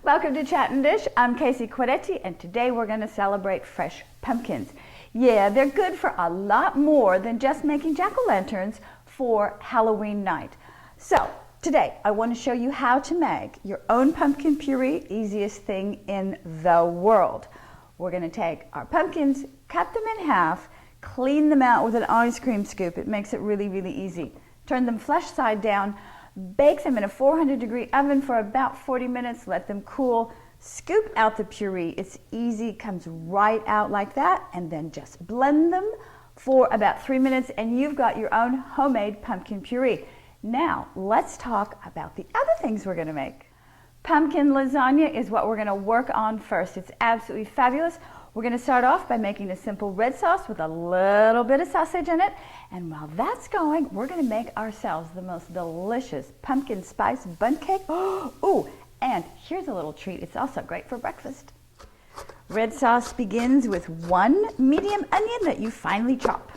Welcome to Chat and Dish. I'm Casey Quadetti, and today we're going to celebrate fresh pumpkins. Yeah, they're good for a lot more than just making jack-o'-lanterns for Halloween night. So today I want to show you how to make your own pumpkin puree, easiest thing in the world. We're going to take our pumpkins, cut them in half, clean them out with an ice cream scoop. It makes it really, really easy. Turn them flesh side down. Bake them in a 400-degree oven for about 40 minutes. Let them cool. Scoop out the puree. It's easy, comes right out like that, and then just blend them for about 3 minutes, and you've got your own homemade pumpkin puree. Now, let's talk about the other things we're going to make. Pumpkin lasagna is what we're going to work on first. It's absolutely fabulous. We're going to start off by making a simple red sauce with a little bit of sausage in it. And while that's going, we're going to make ourselves the most delicious pumpkin spice bundt cake. Ooh, and here's a little treat. It's also great for breakfast. Red sauce begins with 1 medium onion that you finely chop.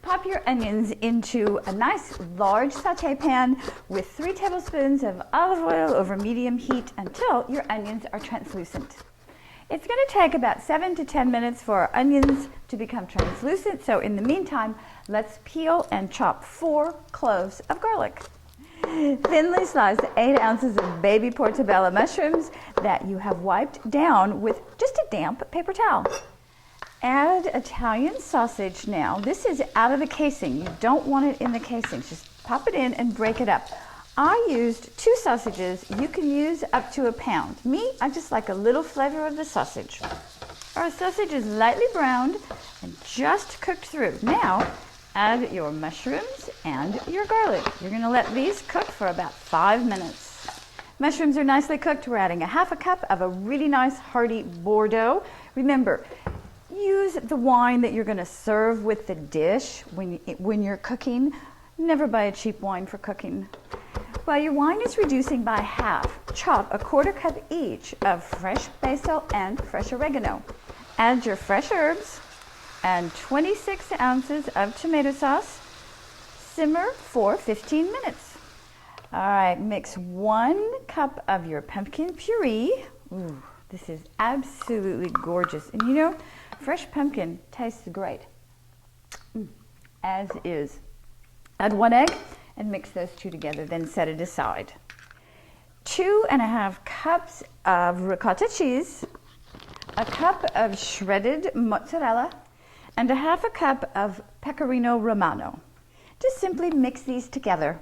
Pop your onions into a nice large saute pan with 3 tablespoons of olive oil over medium heat until your onions are translucent. It's going to take about 7 to 10 minutes for our onions to become translucent, so in the meantime, let's peel and chop 4 cloves of garlic. Thinly slice 8 ounces of baby portobello mushrooms that you have wiped down with just a damp paper towel. Add Italian sausage now. This is out of the casing. You don't want it in the casing. Just pop it in and break it up. I used 2 sausages. You can use up to a pound. Me, I just like a little flavor of the sausage. Our sausage is lightly browned and just cooked through. Now, add your mushrooms and your garlic. You're going to let these cook for about 5 minutes. Mushrooms are nicely cooked. We're adding a half a cup of a really nice hearty Bordeaux. Remember, use the wine that you're going to serve with the dish when you're cooking. Never buy a cheap wine for cooking. While your wine is reducing by half, chop a 1/4 cup each of fresh basil and fresh oregano. Add your fresh herbs and 26 ounces of tomato sauce. Simmer for 15 minutes. All right, mix 1 cup of your pumpkin puree. Ooh, this is absolutely gorgeous. And you know, fresh pumpkin tastes great, as is. Add 1 egg and mix those 2 together, then set it aside. 2½ cups of ricotta cheese, a cup of shredded mozzarella, and 1/2 cup of pecorino romano. Just simply mix these together.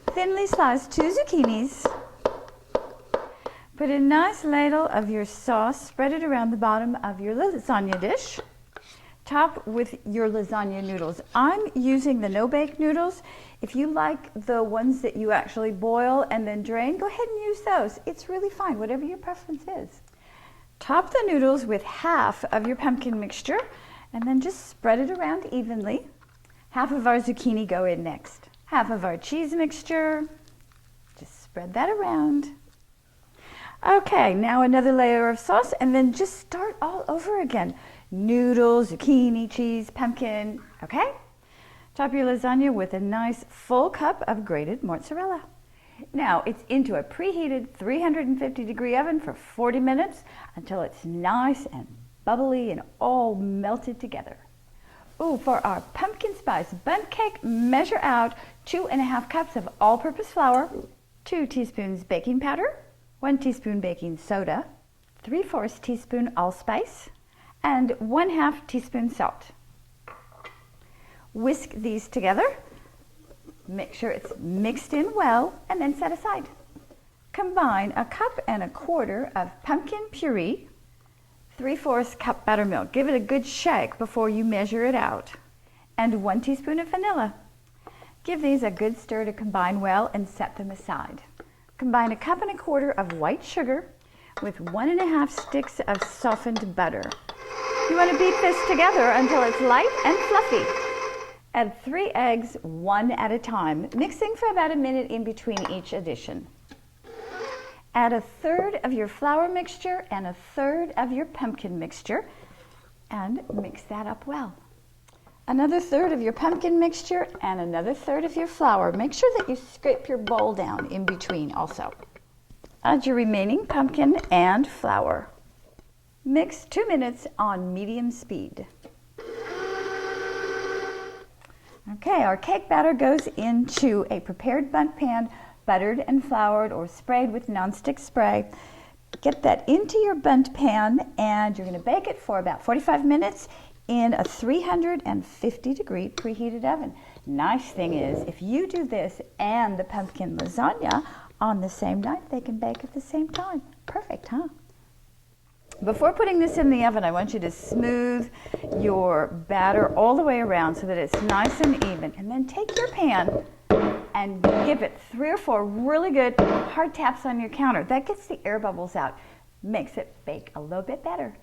Thinly slice 2 zucchinis. Put a nice ladle of your sauce, spread it around the bottom of your lasagna dish. Top with your lasagna noodles. I'm using the no-bake noodles. If you like the ones that you actually boil and then drain, go ahead and use those. It's really fine, whatever your preference is. Top the noodles with half of your pumpkin mixture and then just spread it around evenly. Half of our zucchini go in next. Half of our cheese mixture. Just spread that around. Okay, now another layer of sauce and then just start all over again. Noodles, zucchini, cheese, pumpkin, okay? Top your lasagna with a nice full cup of grated mozzarella. Now it's into a preheated 350-degree oven for 40 minutes until it's nice and bubbly and all melted together. Ooh, for our pumpkin spice bundt cake, measure out 2½ cups of all-purpose flour, 2 teaspoons baking powder, 1 teaspoon baking soda, 3/4 teaspoon allspice, and 1/2 teaspoon salt. Whisk these together. Make sure it's mixed in well and then set aside. Combine 1 1/4 cups of pumpkin puree, 3/4 cup buttermilk. Give it a good shake before you measure it out, and 1 teaspoon of vanilla. Give these a good stir to combine well and set them aside. Combine 1 1/4 cups of white sugar with 1½ sticks of softened butter. You want to beat this together until it's light and fluffy. Add 3 eggs, 1 at a time, mixing for about a minute in between each addition. Add 1/3 of your flour mixture and 1/3 of your pumpkin mixture and mix that up well. Another 1/3 of your pumpkin mixture and another 1/3 of your flour. Make sure that you scrape your bowl down in between also. Add your remaining pumpkin and flour. Mix 2 minutes on medium speed. Okay, our cake batter goes into a prepared bundt pan, buttered and floured or sprayed with nonstick spray. Get that into your bundt pan and you're going to bake it for about 45 minutes in a 350-degree preheated oven. Nice thing is, if you do this and the pumpkin lasagna on the same night, they can bake at the same time. Perfect, huh? Before putting this in the oven, I want you to smooth your batter all the way around so that it's nice and even. And then take your pan and give it 3 or 4 really good hard taps on your counter. That gets the air bubbles out, makes it bake a little bit better.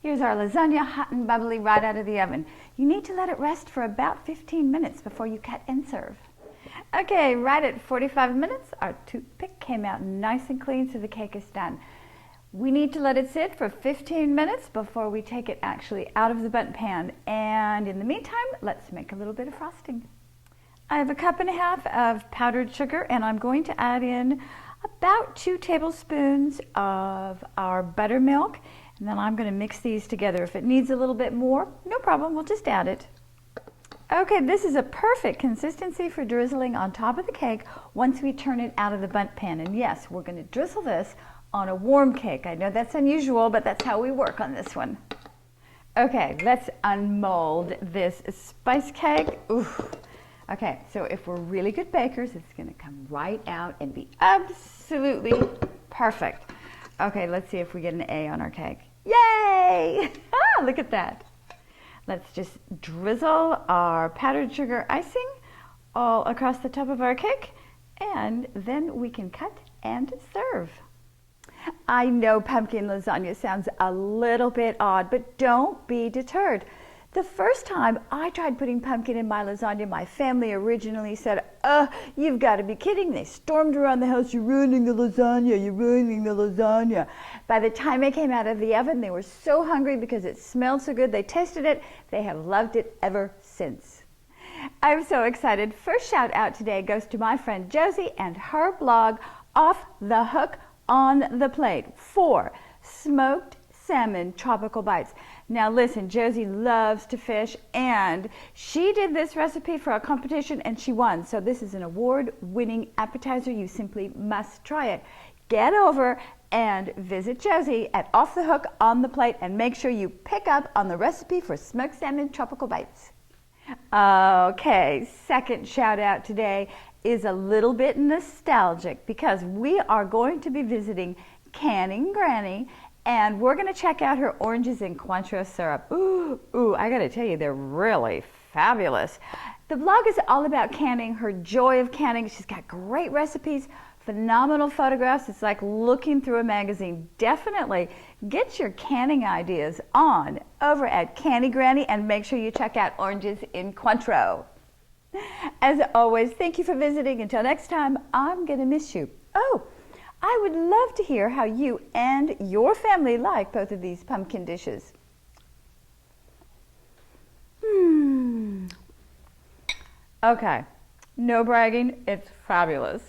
Here's our lasagna, hot and bubbly right out of the oven. You need to let it rest for about 15 minutes before you cut and serve. Okay, right at 45 minutes, our toothpick came out nice and clean, so the cake is done. We need to let it sit for 15 minutes before we take it actually out of the bundt pan. And in the meantime, let's make a little bit of frosting. I have 1.5 cups of powdered sugar, and I'm going to add in about 2 tablespoons of our buttermilk. And then I'm going to mix these together. If it needs a little bit more, no problem, we'll just add it. Okay, this is a perfect consistency for drizzling on top of the cake once we turn it out of the bundt pan. And yes, we're going to drizzle this on a warm cake. I know that's unusual, but that's how we work on this one. Okay, let's unmold this spice cake. Oof. Okay, so if we're really good bakers, it's going to come right out and be absolutely perfect. Okay, let's see if we get an A on our cake. Yay! Ah, look at that. Let's just drizzle our powdered sugar icing all across the top of our cake, and then we can cut and serve. I know pumpkin lasagna sounds a little bit odd, but don't be deterred. The first time I tried putting pumpkin in my lasagna, my family originally said, you've got to be kidding. They stormed around the house, you're ruining the lasagna, you're ruining the lasagna. By the time it came out of the oven, they were so hungry because it smelled so good. They tasted it. They have loved it ever since. I'm so excited. First shout out today goes to my friend Josie and her blog, Off the Hook on the Plate, for smoked salmon tropical bites. Now listen, Josie loves to fish, and she did this recipe for a competition and she won. So this is an award-winning appetizer. You simply must try it. Get over and visit Josie at Off the Hook on the Plate and make sure you pick up on the recipe for smoked salmon tropical bites. Okay, second shout out today is a little bit nostalgic because we are going to be visiting Canning Granny, and we're going to check out her oranges in Cointreau syrup. Ooh, I got to tell you, they're really fabulous. The blog is all about canning, her joy of canning. She's got great recipes, phenomenal photographs. It's like looking through a magazine. Definitely get your canning ideas on over at Canning Granny, and make sure you check out oranges in Cointreau. As always, thank you for visiting. Until next time, I'm going to miss you. Oh, I would love to hear how you and your family like both of these pumpkin dishes. Okay, no bragging, it's fabulous.